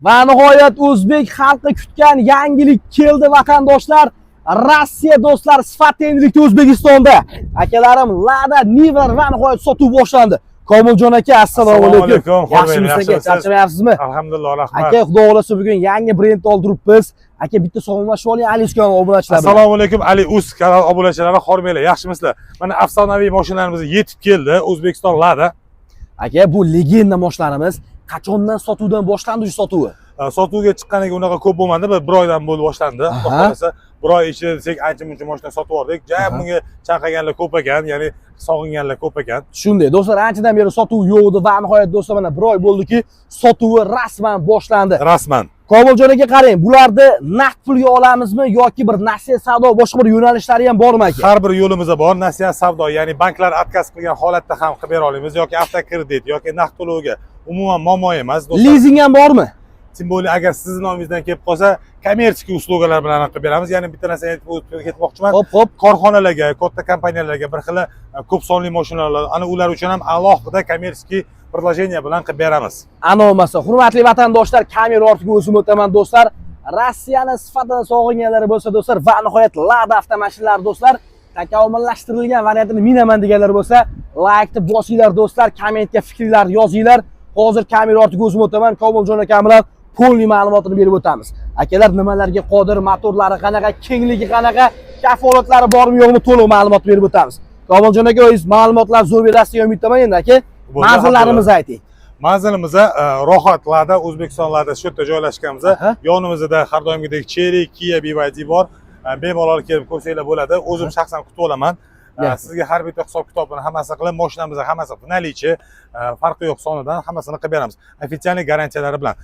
Va nihoyat o'zbek xalqi kutgan yangilik keldi vatandoshlar. Rossiya do'stlar sifatli endilikda O'zbekistonda. Akalarim Lada Niva va nihoyat sotuv boshlandi. Komiljon aka, assalomu alaykum. Yaxshimisiz aka? Charchamayapsizmi? Alhamdulillah, rahmat. Aka, xudo xolasa bugun yangi brend oldiribmiz. Aka, bitta salomlashib oling Ali Uz kanal obunachilar bilan. Assalomu alaykum Ali Uz kanal obunachilari, xormanglar, yaxshimisizlar? Mana afsonaviy mashinalarimiz yetib keldi, O'zbekiston Lada. Aka, bu legenda mashinalarimiz qachondan sotuvdan boshlandi shu sotuvi? Sotuvga chiqqaniga unaqa ko'p bo'lmadi, bir oydan bo'lib boshlandi. Xudo xolasa, bir oy ichida desak ancha-muncha mashina sotib oldik. Bunga chaqaganlar ko'p ekan, ya'ni sog'inganlar ko'p ekan. Shunday, do'stlar, anchadan beri sotuv yo'q edi va nihoyat do'stlar mana bir oy bo'ldiki, sotuvi rasman boshlandi. Rasman. Komiljon aka, qarang, bularni naqd pulga olamizmi yoki bir nasiya savdo boshqa bir yo'nalishlari ham bormi aka? Har bir yo'limizda bor, nasiya savdo, ya'ni banklar отказ qilgan holatda ham qilib bera olamiz yoki avtokredit yoki naqd to'lovga. Umuman muammo emas, do'stlar. Lizing ham bormi? Tim bo'ldi, agar sizni nomingizdan kelib qolsa, kommersiya uslugalar bilan qilib beramiz. Ya'ni bitta narsa aytib ketmoqchiman. Hop. Korxonalarga, katta kompaniyalarga bir xil ko'p sonli mashinalar, ana ular uchun ham alohida kommersiya предложение bilan qilib beramiz. Ana bo'lmasa, hurmatli vatandoshlar, kamera ortiga o'zim o'taman do'stlar. Rossiyani sifatini sog'inganlar bo'lsa do'stlar va nihoyat Lada avtomashinalar do'stlar, takomillashtirilgan variantini minaman deganlar bo'lsa, like-ni bosinglar do'stlar, kommentga fikrlar yozinglar. Hozir kamera ortiga o'zim o'taman, Komiljon akam bilan to'liq ma'lumotini berib o'tamiz. Akalar nimalarga qodir, motorlari qanaqa, kengligi qanaqa, kafolatlari bormi yo'qmi to'liq ma'lumot berib o'tamiz. Komiljon aka, o'zingiz ma'lumotlar zo'r berasiz degan umiddaman endi aka. Manzillarimizni ayting. Manzilimiz Rohat Lada, O'zbekiston Lada shu yerda joylashganmiz. Yonimizda har doimgidek Cherry, Kia, BYD bor. Bemalol kelib ko'rsanglar bo'ladi. O'zim shaxsan kutib olaman. Sizga har bitta hisob kitobini hammasi qilib, mashinamizda hammasi finalichi, farqi yo'q sonidan hammasini qilib beramiz. Ofitsialniy garantiyalari bilan.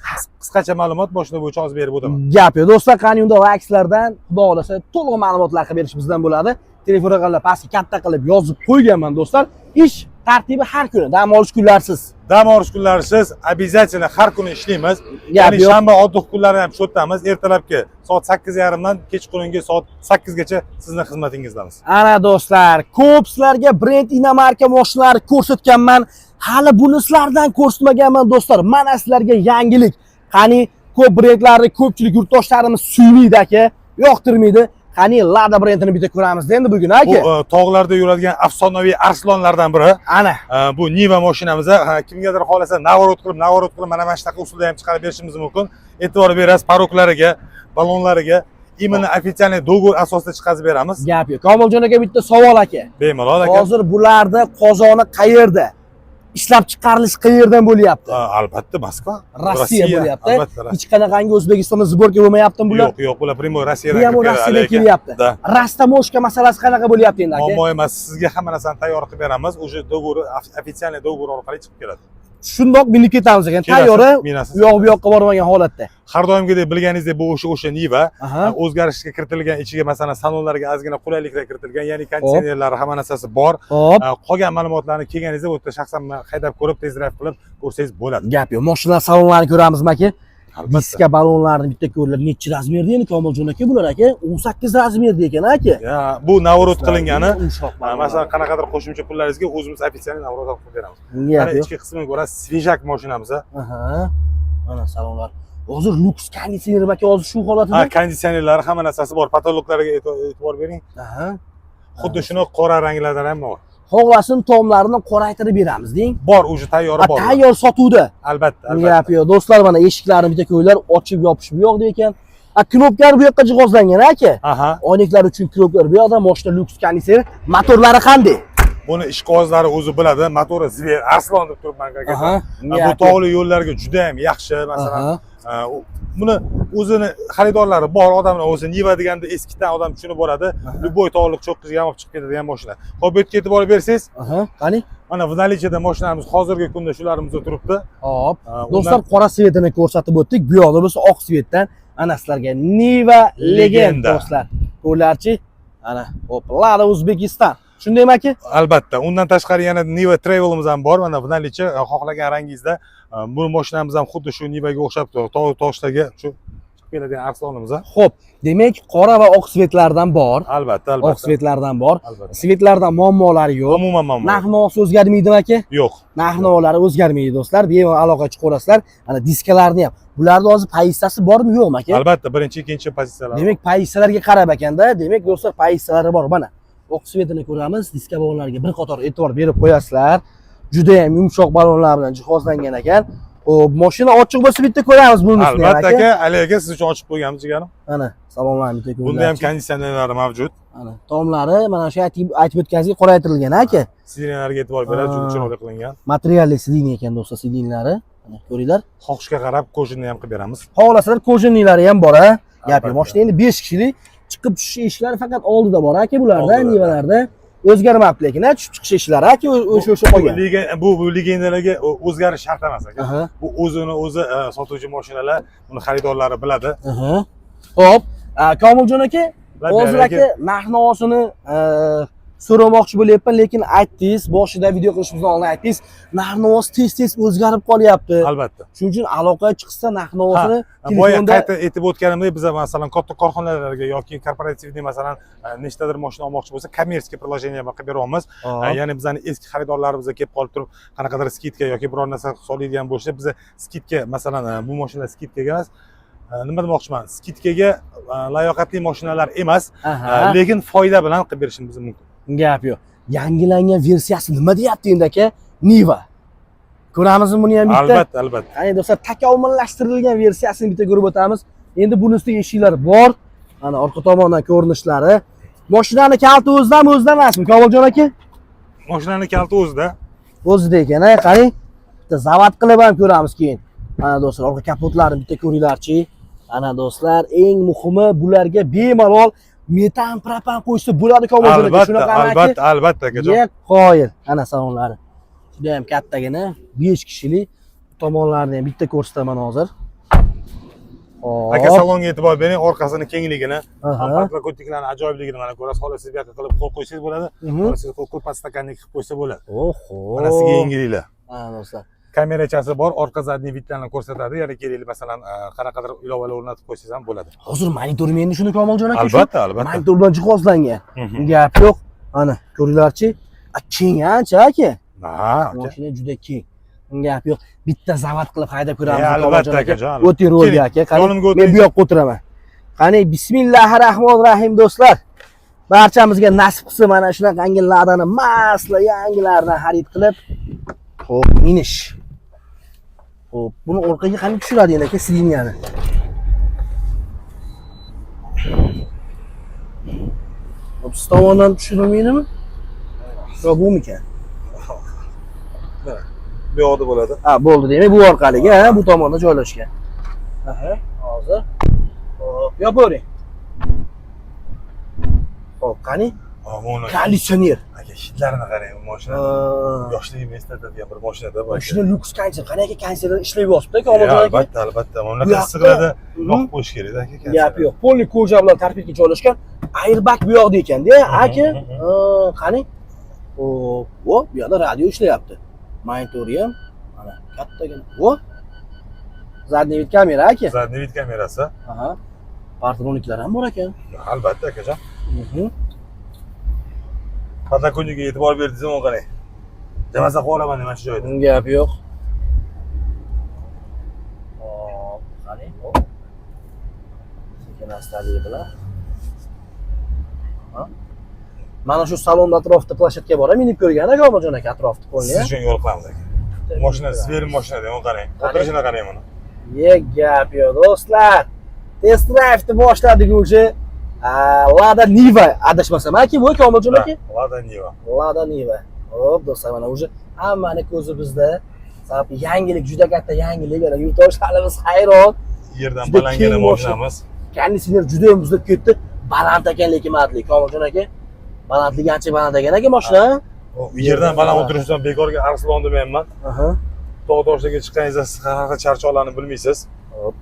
Qisqacha ma'lumot mashina bo'yicha hozir berib o'taman. Gap yo'q do'stlar, qani unda lakslardan xudo xolasa to'liq ma'lumotlar qilib berish bizdan bo'ladi. Telefon raqamlarini pastga katta qilib yozib qo'yganman do'stlar. Ish tartibi har kuni, dam olish kunlarsiz. Dam olish kunlarsiz, обязательно har kuni ishlaymiz. Ya'ni shanba oddix kunlarini ham shotamiz. Ertalabki soat 8:30 dan kechqurungi soat 8 gacha sizning xizmatingizdamiz. Ana do'stlar, ko'p sizlarga brend inomarka mashinalari ko'rsatganman. Hali buni sizlardan ko'rsatmaganman do'stlar. Mana sizlarga yangilik. Qani ko'p brendlarni ko'pchilik yurtdoshlarimiz suymaydi aka, yoqtirmaydi. Qani Lada brendini bitta ko'ramiz endi bugun aka. Bu tog'larda yuradigan afsonaviy arslonlardan biri. Ana. Bu Niva mashinamiz. Kimgadir xohlasa navorot qilib mana shunaqa usulda ham chiqarib berishimiz mumkin. E'tibor berasiz paroklariga, ballonlariga. Именно официальный договор asosida chiqazib beramiz. Gap yo'q. Komiljon aka, bitta savol aka. Bemalol aka. Hozir bularda qozoni qayerda? Ishlab chiqarilish qayerdan bo'lyapti? Albatta Moskva, Rossiya bo'lyapti. Hech qanaqangi O'zbekistonda zborka bo'lmayaptimi bular? Yo'q, bular primoy Rossiyadan kelyapti. Rastamoshka masalasi qanaqa bo'lyapti endi aka? Muammo emas, sizga hamma narsani tayyor qilib beramiz. O'sha dogovor, ofitsialniy dogovor orqali chiqib keladi. Shundoq minib ketamiz ekan, tayyori, u yoq bu yoqqa bormagan holatda. Har doimgidek bilganingizdek bu o'sha Niva o'zgarishga kiritilgan, ichiga masalan salonlarga ozgina qulayliklar kiritilgan, ya'ni konditsionerlari hamma narsasi bor. Qolgan ma'lumotlarni kelganingizda bu yerda shaxsan haydab ko'rib, test drive qilib ko'rsangiz bo'ladi. Gap yo'q, mashina salonlarini ko'ramizmi aka? Diska ballonlarni bitta ko'rib, necha razmerda endi Komiljon aka bular aka? 18 razmerda ekan aka. Bu navorot qilingani, masalan qanaqadir qo'shimcha pullaringizga o'zimiz ofitsialniy navorot qilib beramiz. Mana ichki qismiga ko'ra svejak mashinamiz. Mana salonlar. Hozir luks konditsioner aka, hozir shu holatida. Konditsionerlari hamma narsasi bor. Patologlariga e'tibor bering. Xuddi shuni qora ranglardan ham bor. Xohlasin tomlarini qoraytirib beramiz deng. Bor, o'zi tayyor bor. Tayyor sotuvda. Albatta. Gap yo'q. Do'stlar, mana eshiklarini bitta ko'ylar, ochib yopishib yo'qdi ekan. Knopkalar bu yoqqa jihozlangan aka. Oyliklar uchun knopkalar bu yoqda, mashina luks konditsioner. Motorlari qanday? Buni ish qog'ozlari o'zi biladi. Motori Zver, Arslon deb turibman aka. Bu tog'li yo'llarga juda ham yaxshi, masalan. Buni o'zini xaridorlari bor, odamlar o'zi Niva deganda eskidan odam tushunib boradi. Любой tog'liq cho'qqizga ham olib chiqib ketadigan mashina. Xo'p, bu yerga e'tibor bersangiz, qani? Mana v наличиеda mashinamiz hozirgi kunda shularimiz turibdi. Hop. Do'stlar, qora svetini ko'rsatib o'tdik. Bu yoqda bo'lsa oq svetdan ana sizlarga Niva Legend do'stlar. Ko'rlarchi? Ana, hop, Lada O'zbekiston. Shundaymi aka? Albatta. Undan tashqari yana Niva Travel'imiz ham bor. Mana v наличие xohlagan rangingizda bu mashinamiz ham xuddi shu Nivaga o'xshab toshlarga shu chiqib keladigan Arslonimiz. Xo'p, demak, qora va oq svetlardan bor. Albatta, Oq albatta. svetlardan bor. Albatta. Svetlardan muammolari yo'q. Umuman muammo. Narx-navosi o'zgarmaydimi aka? Yo'q. Narx-navolari o'zgarmaydi do'stlar. Bemalol aloqa chiqaverasizlar. Mana diskalarni ham. Bularda hozir pozitsiyasi bormi, yo'qmi aka? Albatta, birinchi, ikkinchi pozitsiyalar. Demak, pozitsiyalarga qarab ekanda, demak do'stlar pozitsiyalari bor. Mana oq svetini ko'ramiz. Diska balonlariga bir qator e'tibor berib qo'yasizlar. Juda ham yumshoq balonlar bilan jihozlangan ekan. Xo'p, mashina ochiq bo'lsa bitta ko'ramiz bunisini. Albatta aka, aka siz uchun ochib qo'yganmiz jigarim. Mana, salom alaykum. Bunda ham konditsionerlari mavjud. Mana, tomlari mana shu aytib o'tganingizga qoraytirilgan aka. Sirenalarga e'tibor beradi, juda chiroyli qilingan. Materialli sidiniya ekan do'stlar, sidinlari. Mana ko'ringlar. Xohishga qarab kojinni ham qilib beramiz. Xohlasalar kojinlilari ham bor, ha. Gap yo'q. Albatta. Mashina endi 5 kishilik chiqib tushish eshiklari faqat oldida bor aka bularda, Oldida. nimalarda. O'zgarmabdi lekin, tushib chiqish eshiklari aka o'sha qolgan. Bu legendalarga o'zgarish shart emas aka. Aha. Bu o'zini o'zi sotuvchi mashinalar, uni xaridorlari biladi. Aha. Xo'p, Komiljon aka, hozir Aka. aka narx-navosini so'ramoqchi bo'lyapman, lekin aytdingiz, boshida video qilishimizdan oldin aytdingiz, narx-navos tez-tez o'zgarib qolyapti. Albatta. Shuning uchun aloqaga chiqsa narx-navosini Boya telefonda qayta aytib o'tganimdek, biz masalan katta korxonalarga yoki korporativniy masalan nechtadir mashina olmoqchi bo'lsa, kommersiy приложение qilib beryapmiz. Ya'ni bizning eski xaridorlarimizga kelib qolib turib, qanaqadir skidka yoki biror narsa soladigan bo'lsa, biz skidka masalan bu mashina skidkaga emas, nima demoqchiman, skidkaga layoqatli mashinalar emas, lekin foyda bilan qilib berishimiz mumkin. Gap yo'q. Yangilangan versiyasi nima deyapti endi aka? Niva. Ko'ramizmi buni ham bitta? Albatta, albatta. Qani do'stlar, takomillashtirilgan versiyasini bitta ko'rib o'tamiz. Endi bunisida eshiklar bor. Mana orqa tomondan ko'rinishlari. Mashinani kalti o'zidanmi, o'zidan emasmi, Komiljon aka? Mashinaning kalti o'zida. O'zida ekan, qani. Bitta zavod qilib ham ko'ramiz keyin. Mana do'stlar, orqa kapotlarini bitta ko'ringlarchi. Mana do'stlar, eng muhimi bularga bemalol metan, propan qo'ysa bo'ladi Komiljon aka. Shunaqami aka? Albatta, albatta akajon. Yo'q, qoyil. Ana salonlari. Juda ham kattagina, 5 kishilik. Tomonlarini ham bitta ko'rsataman hozir. Hop. Aka salonga e'tibor bering, orqasini kengligini, Aha. patrokotniklarni ajoyibligini mana ko'rasiz. Xolos siz bu yoqqa qilib qo'l qo'ysangiz bo'ladi. Xolos siz qo'l podstakannik qilib qo'ysa bo'ladi. Oho. Mana sizga yengilliklar. Ha, do'stlar. Kamerachasi bor, orqa zadniy vidlarni ko'rsatadi. Ya'ni kerakli masalan qanaqadir ilovalar o'rnatib qo'ysangiz ham bo'ladi. Hozir monitor menda shuni Komiljon aka. Albatta, albatta. Monitor bilan jihozlangan. Gap yo'q. Ana, ko'ringlarchi. Keng ancha aka. Ha, Mashina juda keng. Gap yo'q. Bitta zavod qilib haydab ko'ramiz albatta akajon. O'ting rolga aka. Qani, yonimga men o'ting. bu yoqqa o'tiraman. Qani, bismillahirrohmanirrohim do'stlar. Barchamizga nasib qilsa mana shunaqangi ladani masla yangilarini xarid qilib, xo'p, minish. Xo'p, buni orqaga qanday tushiradi endi aka sidiniyani? Xo'p, siz tomondan tushirilmaydimi? Yo, bumikan? Bu yoqda bo'ladi. Ha, bo'ldi demak, bu orqali, ha, bu tomonda joylashgan. Aha, hozir. Xo'p, yopavering. Xo'p, qani? Konditsioner. Aka, hidlarini qarang, bu mashina. Yoshligimni eslatadigan bir mashinada bor. Mashina lyuks konditsioner. Qani aka, konditsioner ishlayib yotibdi, Komiljon aka? Albatta, albatta. Mamlakat issiqligida yoqib qo'yish kerak aka. Gap yo'q. Polli koja bilan tartibga joylashgan. Airbag bu yoqda ekan-da, aka. Qani? Xo'p, bu yoqda radio ishlayapti. Monitori ham mana kattagina. Vo. Zadniy vid kamera aka. Zadniy vid kamerasi. Aha. Partroniklar ham bor ekan. Albatta akajon. Podokoniga e'tibor berdingiz mi qarang. Demasa qo'raman mana shu joyda. Gap yo'q. Hop, qarang. Hop. Sekin astalik bilan. Ha? Mana shu salon atrofida plashadka bor, minib ko'rgan Komiljon aka atrofda qo'lni. Siz uchun yo'l qilamiz aka. Mashina sver mashinada, mana qarang. O'tirishini qarang mana. Gap yo'q do'stlar. Test drive'ni boshladik o'sha. Lada Niva adashmasam aka, bu Komiljon aka? Lada Niva. Lada Niva. Hop, do'stlar, mana o'sha hammani ko'zi bizda. Sababi yangilik, juda katta yangilik. Mana yurtdoshlarimiz hayron. Yerdan balangina mashinamiz. Konditsioner juda ham muzlab ketdi. Baland ekan lekin madli Komiljon aka. Balandligi ancha baland ekan aka mashina. Yerdan baland o'tirishdan bekorga Arslon demayman. Aha. Tog' toshlarga chiqqaningizda siz qanaqa charchoqlarni bilmaysiz. Hop.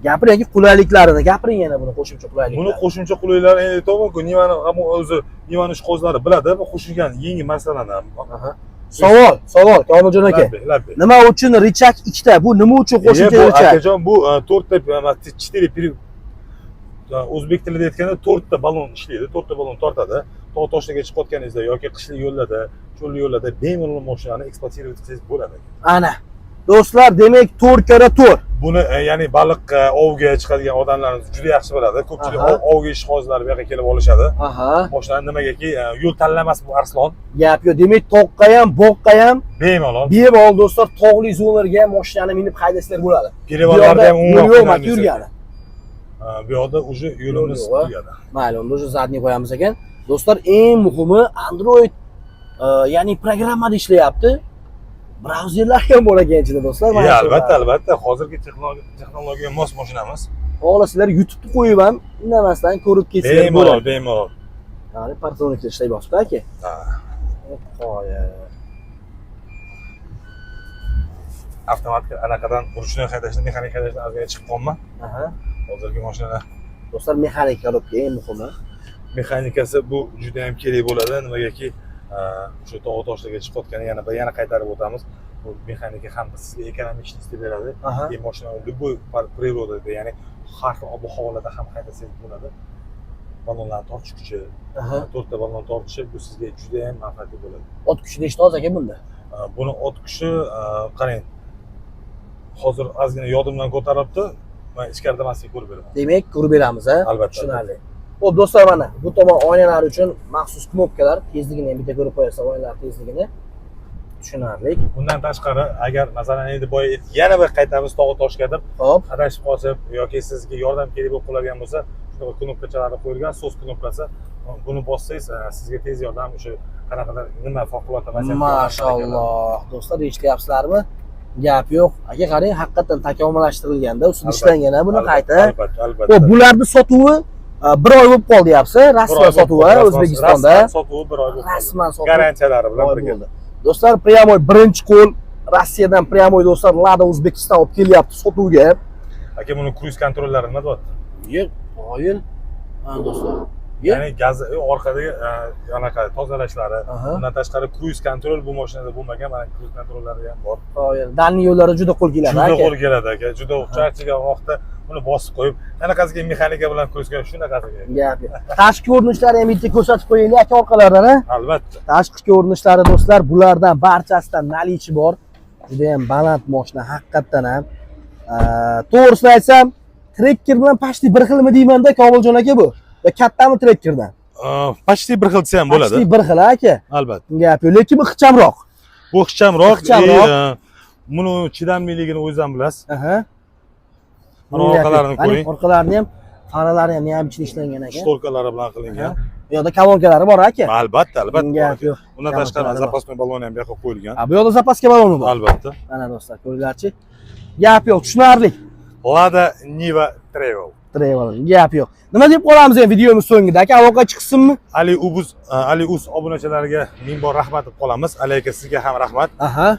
Gapiring, qulayliklarini gapiring yana buni qo'shimcha qulayliklar. Buni qo'shimcha qulayliklar aytaman-ku, Nivani ham o'zi Nivani ishqozlari biladi, bu qo'shilgan yangi masalani. Aha. Savol, Komiljon aka. Nima uchun richak ikkita? Bu nima uchun qo'shimcha richak? Akajon, bu 4 4 o'zbek tilida aytganda 4 ta ballon ishlaydi, 4 ta ballon tortadi. Tog' toshlarga chiqayotganingizda yoki qishli yo'llarda, cho'lli yo'llarda bemalol mashinani ekspluatировать qilsangiz bo'ladi. Ana. Do'stlar, demak 4x4. Buni ya'ni baliq ovga chiqadigan odamlarimiz juda yaxshi biladi. Ko'pchilik ovga ish hozirlari bu yoqqa kelib olishadi. Aha. Mashina nimagaki yo'l tanlamas bu Arslon. Gap yo'q. Demak, toqqa ham, boqqa ham bemalol. Bemalol do'stlar, tog'li zonalarga mashinani minib haydasizlar bo'ladi. Perevodlarda ham umuman yurgani. Bu yoqda уже yo'limiz tugadi. Mayli, unda уже zadniy qo'yamiz ekan. Do'stlar, eng muhimi Android ya'ni programmada ishlayapti. Brauzerlar ham bor ekan ichida do'stlar. Albatta. Hozirgi texnologiyaga mos mashinamiz. Xohlasizlar YouTube'ni qo'yib ham indamasdan ko'rib ketsanglar bo'ladi. Bemalol. Ya'ni parsonikda ishlaydi boshqa aka. Ha. Qo'ya. Avtomatik anaqadan rучной haydashni, mexanik haydashni ozgina chiqib qolma. Aha. Hozirgi mashinalar. Do'stlar, mexanika olib eng muhimi. Mexanikasi bu juda ham kerak bo'ladi. Nimagaki o'sha tog' toshlarga chiqayotgani yana qaytarib o'tamiz. Bu mexanika ham sizga ekonomik ishni istib beradi. Bu mashina любой природа, ya'ni har xil ob-havolarda ham haydasangiz bo'ladi. Ballonlarni tortish kuchi, 4 ta ballon tortishi bu sizga juda ham manfaatli bo'ladi. Ot kuchi nechta oz aka bunda? Buni ot kuchi qarang. Hozir ozgina yodimdan ko'taribdi. Men ichkarida masga ko'rib beraman. Demak, ko'rib beramiz, ha? Albatta. Tushunarli. Xo'p, do'stlar, mana bu tomon oynalar uchun maxsus knopkalar, tezligini ham bitta ko'rib qo'yasiz, oynalar tezligini. Tushunarli. Bundan tashqari, agar masalan endi boya yana bir qaytamiz tog' toshga deb, hop, adashib qolsa yoki sizga yordam kerak bo'lib qoladigan bo'lsa, shunaqa knopkachalarni qo'yilgan, so'z knopkasi. Buni bossangiz, sizga tez yordam o'sha qanaqadir nima favqulodda vaziyat. Mashalloh. Do'stlar, eshityapsizlarmi? Gap yo'q. Aka qarang, haqiqatan takomillashtirilganda, ustida ishlangan buni qayta. Albatta. Xo'p, bularni sotuvi 1 oy bo'lib qoldi, deyapsiz. Rasman sotuvi O'zbekistonda. Rasman sotuvi 1 oy bo'lib qoldi. Rasman sotuvi garantiyalari bilan birga. Do'stlar, pryamoy birinchi qo'l Rossiyadan pryamoy do'stlar Lada O'zbekiston olib kelyapti sotuvga. Aka, buni kruiz kontrollari nima deyapti? Yo'q, qoyil. Ha, do'stlar. Ya'ni gaz orqadagi anaqa tozalashlari, undan tashqari kruiz kontrol bu mashinada bo'lmagan, mana kruiz kontrollari ham bor. Qoyil. Danli yo'llari juda qo'l keladi aka. Juda qo'l keladi aka. Juda charchagan vaqtda uni bosib qo'yib, qanaqasiga mexanika bilan ko'rishgan shunaqasiga. Gap yo'q. Tashqi ko'rinishlari ham bitta ko'rsatib qo'yaylik aka orqalardan, ha? Albatta. Tashqi ko'rinishlari do'stlar, bulardan barchasidan nalichi bor. Juda ham baland mashina haqiqatdan ham. To'g'risini aytsam, trekker bilan pashti bir xilmi deyman-da, Komiljon aka bu. Va kattami trekkerdan? Pashti bir xil desa ham bo'ladi. Pashti bir xil aka. Albatta. Gap yo'q, lekin bu ixchamroq. Bu ixchamroq. Buni chidamliligini o'zingizdan bilasiz. Aha. Mana orqalarini ko'ring. Orqalarini ham, faralari ham ichida ishlangan aka. Shtorkalari bilan qilingan. Bu yoqda kolonkalari bor aka. Albatta. Gap yo'q. Undan tashqari запасной ballon ham bu yoqqa qo'yilgan. Bu yoqda zapaska balloni bor. Albatta. Mana do'stlar, ko'ringlarchi. Gap yo'q, tushunarli. Lada Niva Travel. Gap yo'q. Nima deb qolamiz endi videomiz so'ngida aka, aloqa chiqsinmi? Ali Uz obunachilariga ming bor rahmat deb qolamiz. Ali aka, sizga ham rahmat. Aha.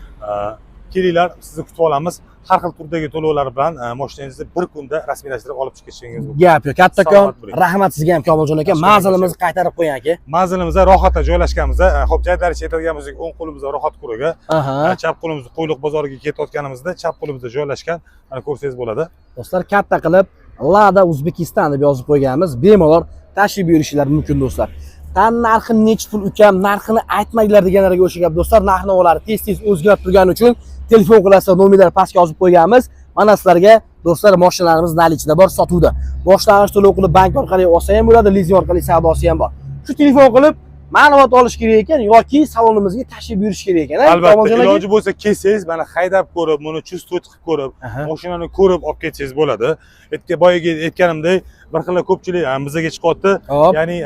Kelinglar, sizni kutib olamiz. Har xil turdagi to'lovlar bilan mashinangizni bir kunda rasmiylashtirib olib chiqishingiz mumkin. Gap yo'q. Kattakon rahmat sizga ham Komiljon aka. Manzilimizni qaytarib qo'ying aka. Manzilimizda rohatda joylashganmiz. Xo'p, Jaydarcha aytadigan bo'lsak, o'ng qo'limizda Rohat qurugi, chap qo'limizda Qo'yliq bozoriga ketayotganimizda chap qo'limizda joylashgan. Mana ko'rsangiz bo'ladi. Do'stlar, katta qilib Lada O'zbekiston deb yozib qo'yganmiz. Bemalol tashib yurishingiz mumkin do'stlar. Tan narxi necha pul ukam, narxini aytmanglar deganlarga o'sha gap do'stlar. Narx-navolar tez-tez o'zgarib turgani uchun telefon qilasizlar, nomerlar pastga yozib qo'yganmiz. Mana sizlarga do'stlar, mashinalarimiz nalichida bor, sotuvda. Boshlang'ich to'lov qilib bank orqali olsa ham bo'ladi, lizing orqali savdosi ham bor. Shu telefon qilib ma'lumot olish kerak ekan yoki salonimizga tashib yurish kerak ekan. Albatta, iloji bo'lsa kelsangiz, mana haydab ko'rib, buni chustut qilib ko'rib, mashinani ko'rib olib ketsangiz bo'ladi. Boyaga aytganimdek, bir xil ko'pchilik bizga chiqyapti. Ya'ni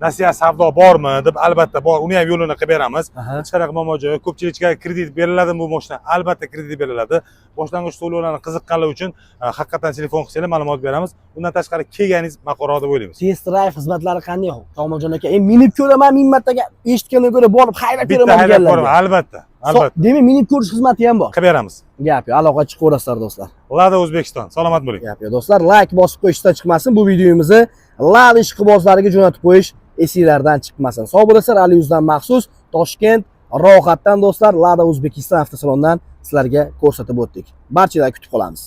nasiya savdo bormi deb, albatta bor, uni ham yo'lini qilib beramiz. Hech qanaqa mo'majoy, ko'pchilikka kredit beriladimi bu mashina? Albatta kredit beriladi. Boshlang'ich to'lovlarni qiziqqanlar uchun haqiqatan telefon qilsanglar ma'lumot beramiz. Undan tashqari kelganingiz maqbul deb o'ylaymiz. Test drive xizmatlari qanday? Komiljon aka, minib ko'raman, ming martaga eshitganimga ko'ra borib haydab ko'raman deganlar. Albatta. Demak, minib ko'rish xizmati ham bor. Qilib beramiz. Gap yo'q, aloqa chiqaverasizlar do'stlar. Lada O'zbekiston, salomat bo'ling. Gap yo'q do'stlar, like bosib qo'yishdan chiqmasin bu videomizni. Lada ishqibozlariga jo'natib qo'yish esinglardan chiqmasin. Sog' bo'lasizlar, Ali Uzdan maxsus Toshkent rohatdan do'stlar Lada O'zbekiston avtosalondan sizlarga ko'rsatib o'tdik. Barchalarni kutib qolamiz.